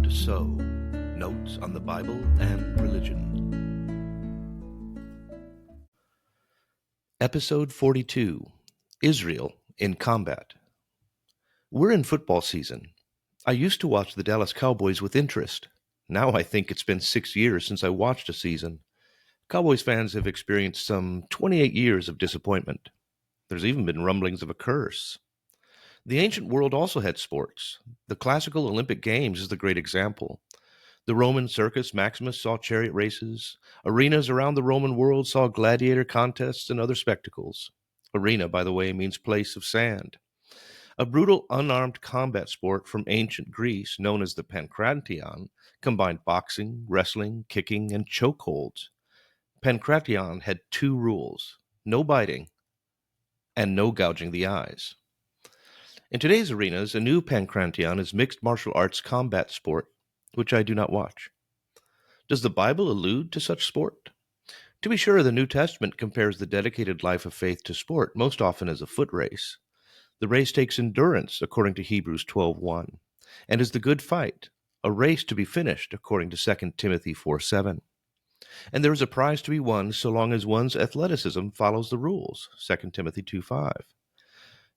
And So, Notes on the Bible and Religion. Episode 42, Israel in Combat. We're in football season. I used to watch the Dallas Cowboys with interest. Now I think it's been 6 years since I watched a season. Cowboys fans have experienced some 28 years of disappointment. There's even been rumblings of a curse. The ancient world also had sports. The classical Olympic Games is the great example. The Roman Circus Maximus saw chariot races. Arenas around the Roman world saw gladiator contests and other spectacles. Arena, by the way, means place of sand. A brutal, unarmed combat sport from ancient Greece, known as the Pankration, combined boxing, wrestling, kicking, and chokeholds. Pankration had 2 rules: no biting and no gouging the eyes. In today's arenas, a new Pankration is mixed martial arts combat sport, which I do not watch. Does the Bible allude to such sport? To be sure, the New Testament compares the dedicated life of faith to sport, most often as a foot race. The race takes endurance, according to Hebrews 12:1, and is the good fight, a race to be finished, according to 2 Timothy 4:7. And there is a prize to be won so long as one's athleticism follows the rules, 2 Timothy 2:5.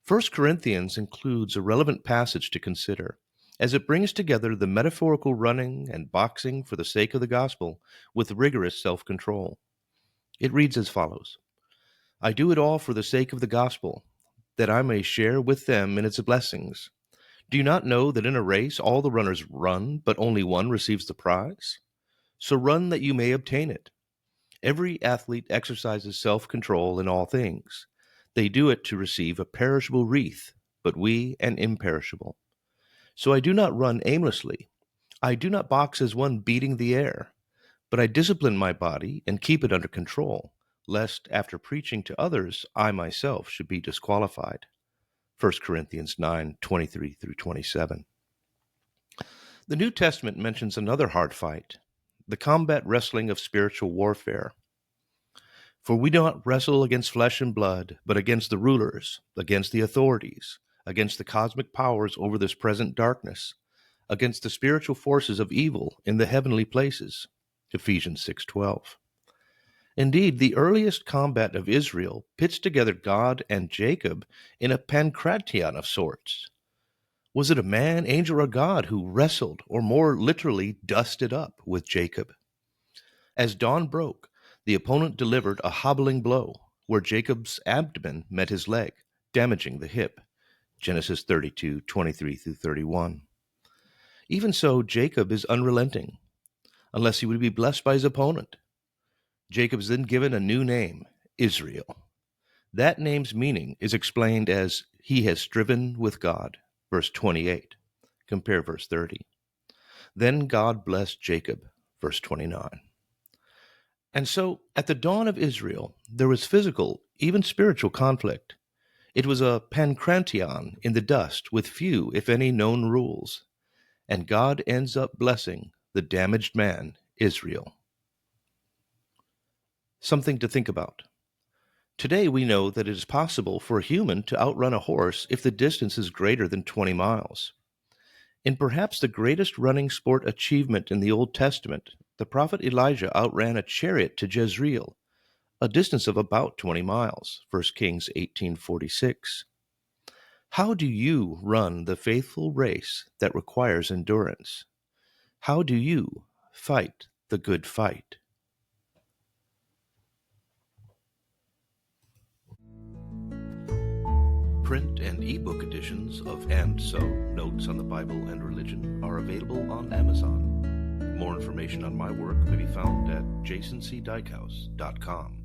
1 Corinthians includes a relevant passage to consider, as it brings together the metaphorical running and boxing for the sake of the gospel with rigorous self-control. It reads as follows: I do it all for the sake of the gospel, that I may share with them in its blessings. Do you not know that in a race all the runners run, but only one receives the prize? So run that you may obtain it. Every athlete exercises self-control in all things. They do it to receive a perishable wreath, but we an imperishable. So I do not run aimlessly. I do not box as one beating the air, but I discipline my body and keep it under control, lest after preaching to others, I myself should be disqualified. 1 Corinthians 9:23-27. The New Testament mentions another hard fight, the combat wrestling of spiritual warfare. For we do not wrestle against flesh and blood, but against the rulers, against the authorities, against the cosmic powers over this present darkness, against the spiritual forces of evil in the heavenly places. Ephesians 6:12. Indeed, the earliest combat of Israel pits together God and Jacob in a pankration of sorts. Was it a man, angel, or God who wrestled, or more literally dusted up, with Jacob? As dawn broke, the opponent delivered a hobbling blow, where Jacob's abdomen met his leg, damaging the hip. Genesis 32:23-31. Even so, Jacob is unrelenting, unless he would be blessed by his opponent. Jacob is then given a new name, Israel. That name's meaning is explained as he has striven with God, verse 28. Compare verse 30. Then God blessed Jacob, verse 29. And so, at the dawn of Israel, there was physical, even spiritual conflict. It was a pankration in the dust with few, if any, known rules. And God ends up blessing the damaged man, Israel. Something to think about. Today we know that it is possible for a human to outrun a horse if the distance is greater than 20 miles. In perhaps the greatest running sport achievement in the Old Testament, the prophet Elijah outran a chariot to Jezreel, a distance of about 20 miles, 1 Kings 18:46. How do you run the faithful race that requires endurance? How do you fight the good fight? Print and ebook editions of And So, Notes on the Bible and Religion are available on Amazon. More information on my work may be found at jasoncdykhouse.com.